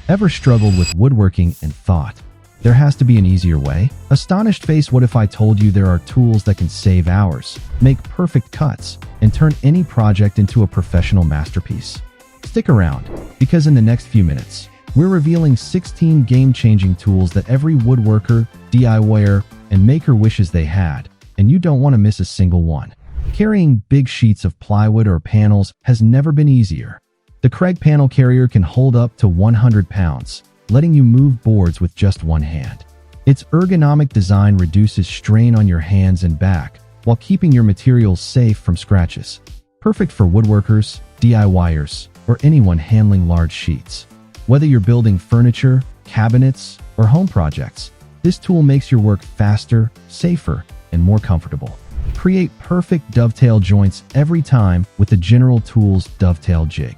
Ever struggled with woodworking and thought, there has to be an easier way? Astonished face, what if I told you there are tools that can save hours, make perfect cuts, and turn any project into a professional masterpiece? Stick around, because in the next few minutes, we're revealing 16 game-changing tools that every woodworker, DIYer, and maker wishes they had, and you don't want to miss a single one. Carrying big sheets of plywood or panels has never been easier. The Kreg panel carrier can hold up to 100 pounds, letting you move boards with just one hand. Its ergonomic design reduces strain on your hands and back, while keeping your materials safe from scratches. Perfect for woodworkers, DIYers, or anyone handling large sheets. Whether you're building furniture, cabinets, or home projects, this tool makes your work faster, safer, and more comfortable. Create perfect dovetail joints every time with the General Tools Dovetail Jig.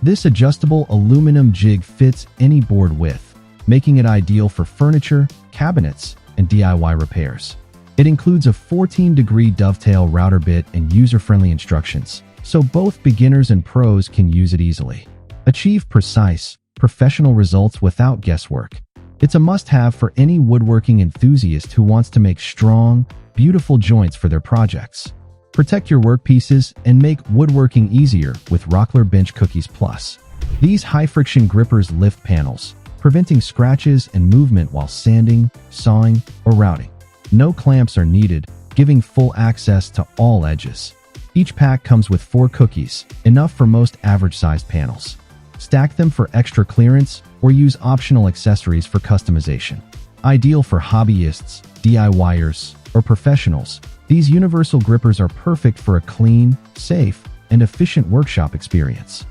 This adjustable aluminum jig fits any board width, making it ideal for furniture, cabinets, and DIY repairs. It includes a 14-degree dovetail router bit and user-friendly instructions, so both beginners and pros can use it easily. Achieve precise, professional results without guesswork. It's a must-have for any woodworking enthusiast who wants to make strong, beautiful joints for their projects. Protect your workpieces and make woodworking easier with Rockler Bench Cookies Plus. These high-friction grippers lift panels, preventing scratches and movement while sanding, sawing, or routing. No clamps are needed, giving full access to all edges. Each pack comes with 4 cookies, enough for most average-sized panels. Stack them for extra clearance or use optional accessories for customization. Ideal for hobbyists, DIYers, or professionals, these universal grippers are perfect for a clean, safe, and efficient workshop experience.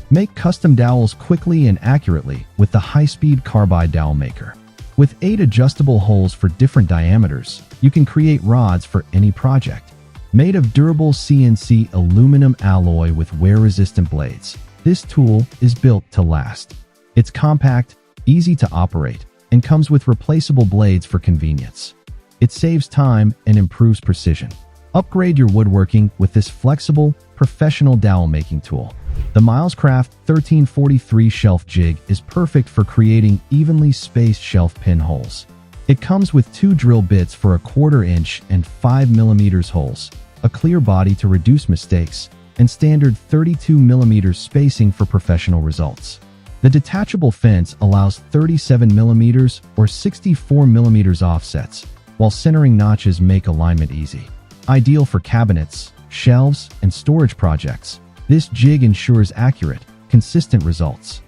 Make custom dowels quickly and accurately with the high-speed Carbide dowel maker. With 8 adjustable holes for different diameters, you can create rods for any project. Made of durable CNC aluminum alloy with wear-resistant blades, this tool is built to last. It's compact, easy to operate, and comes with replaceable blades for convenience. It saves time and improves precision. Upgrade your woodworking with this flexible, professional dowel making tool. The Milescraft 1343 Shelf Jig is perfect for creating evenly spaced shelf pin holes. It comes with 2 drill bits for a 1/4 inch and 5 mm holes, a clear body to reduce mistakes, and standard 32 mm spacing for professional results. The detachable fence allows 37 mm or 64 mm offsets, while centering notches make alignment easy. Ideal for cabinets, shelves, and storage projects, this jig ensures accurate, consistent results.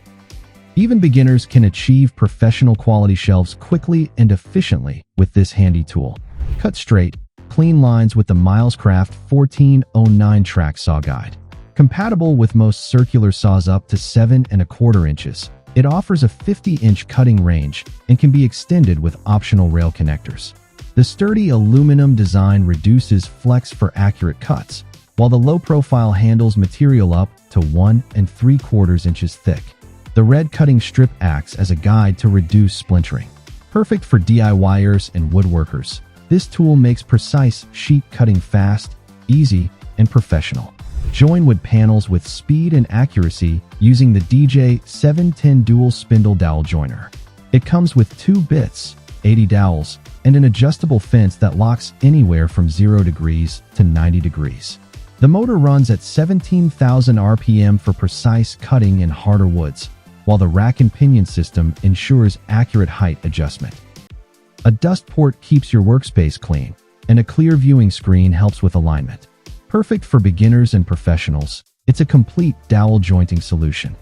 Even beginners can achieve professional quality shelves quickly and efficiently with this handy tool. Cut straight, clean lines with the Milescraft 1409 track saw guide. Compatible with most circular saws up to 7 1/4 inches, it offers a 50-inch cutting range and can be extended with optional rail connectors. The sturdy aluminum design reduces flex for accurate cuts, while the low-profile handles material up to 1 3/4 inches thick. The red cutting strip acts as a guide to reduce splintering. Perfect for DIYers and woodworkers, this tool makes precise sheet cutting fast, easy, and professional. Join wood panels with speed and accuracy using the DJ710 Dual Spindle Dowel Joiner. It comes with 2 bits, 80 dowels, and an adjustable fence that locks anywhere from 0 degrees to 90 degrees. The motor runs at 17,000 RPM for precise cutting in harder woods, while the rack and pinion system ensures accurate height adjustment. A dust port keeps your workspace clean, and a clear viewing screen helps with alignment. Perfect for beginners and professionals, it's a complete dowel jointing solution.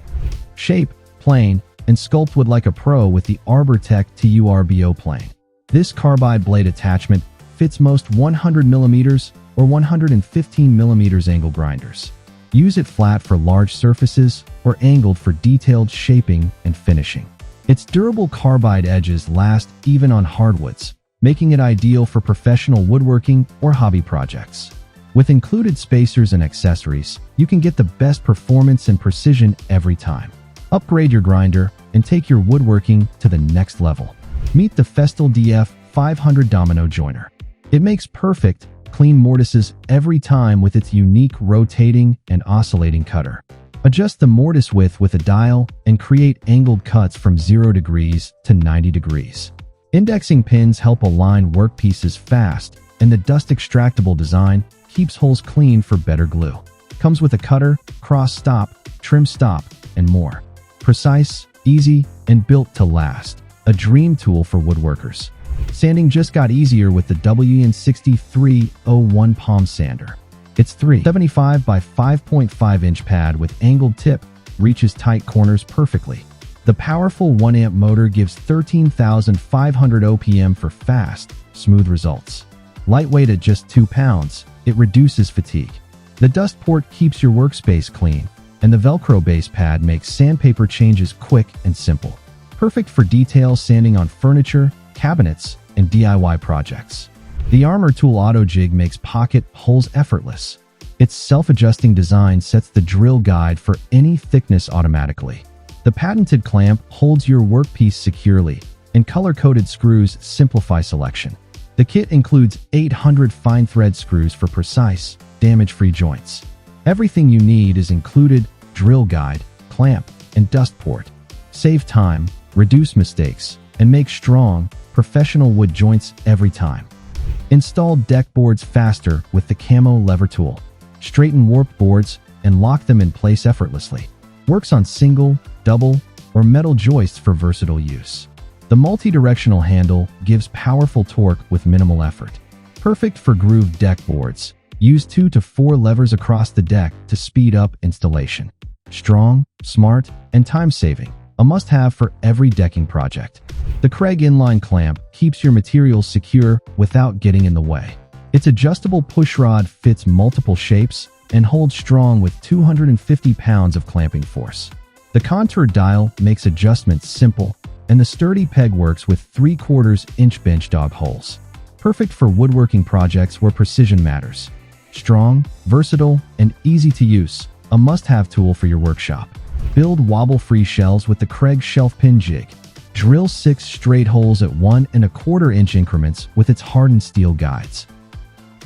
Shape, plane, and sculpt wood like a pro with the ARBORTECH TURBOPlane. This carbide blade attachment fits most 100 mm or 115 mm angle grinders. Use it flat for large surfaces or angled for detailed shaping and finishing. Its durable carbide edges last even on hardwoods, making it ideal for professional woodworking or hobby projects. With included spacers and accessories, you can get the best performance and precision every time. Upgrade your grinder and take your woodworking to the next level. Meet the Festool DF500 Domino Joiner. It makes perfect, clean mortises every time with its unique rotating and oscillating cutter. Adjust the mortise width with a dial and create angled cuts from 0 degrees to 90 degrees. Indexing pins help align workpieces fast, and the dust extractable design keeps holes clean for better glue. Comes with a cutter, cross stop, trim stop, and more. Precise, easy, and built to last. A dream tool for woodworkers. Sanding just got easier with the WN6301 Palm Sander. Its 375 by 5.5 inch pad with angled tip reaches tight corners perfectly. The powerful 1 amp motor gives 13,500 OPM for fast, smooth results. Lightweight at just 2 pounds, it reduces fatigue. The dust port keeps your workspace clean, and the Velcro base pad makes sandpaper changes quick and simple. Perfect for detail sanding on furniture, cabinets, and DIY projects. The Armor Tool Auto-Jig makes pocket holes effortless. Its self-adjusting design sets the drill guide for any thickness automatically. The patented clamp holds your workpiece securely, and color-coded screws simplify selection. The kit includes 800 fine thread screws for precise, damage-free joints. Everything you need is included: drill guide, clamp, and dust port. Save time, reduce mistakes, and make strong, professional wood joints every time. Install deck boards faster with the CAMO lever tool. Straighten warped boards and lock them in place effortlessly. Works on single, double, or metal joists for versatile use. The multi-directional handle gives powerful torque with minimal effort. Perfect for grooved deck boards. Use 2 to 4 levers across the deck to speed up installation. Strong, smart, and time-saving. A must-have for every decking project. The Kreg inline clamp keeps your materials secure without getting in the way. Its adjustable pushrod fits multiple shapes and holds strong with 250 pounds of clamping force. The contour dial makes adjustments simple, and the sturdy peg works with 3/4 inch bench dog holes. Perfect for woodworking projects where precision matters. Strong, versatile, and easy to use. A must-have tool for your workshop. Build wobble-free shelves with the Kreg Shelf Pin Jig. Drill 6 straight holes at 1 1/4 inch increments with its hardened steel guides.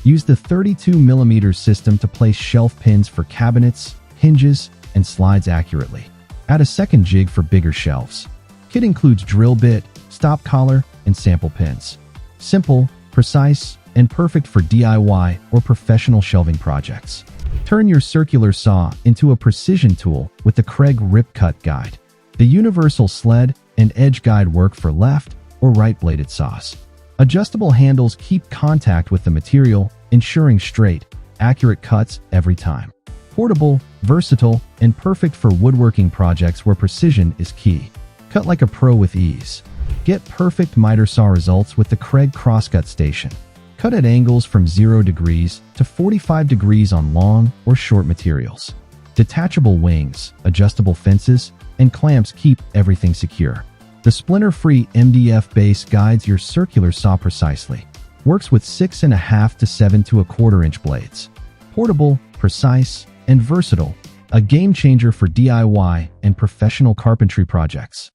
Use the 32mm system to place shelf pins for cabinets, hinges, and slides accurately. Add a second jig for bigger shelves. Kit includes drill bit, stop collar, and sample pins. Simple, precise, and perfect for DIY or professional shelving projects. Turn your circular saw into a precision tool with the Kreg Rip Cut Guide. The universal sled and edge guide work for left or right bladed saws. Adjustable handles keep contact with the material, ensuring straight, accurate cuts every time. Portable, versatile, and perfect for woodworking projects where precision is key. Cut like a pro with ease. Get perfect miter saw results with the Kreg Crosscut Station. Cut at angles from 0 degrees to 45 degrees on long or short materials. Detachable wings, adjustable fences, and clamps keep everything secure. The splinter-free MDF base guides your circular saw precisely. Works with 6.5 to 7 1/4 inch blades. Portable, precise, and versatile. A game changer for DIY and professional carpentry projects.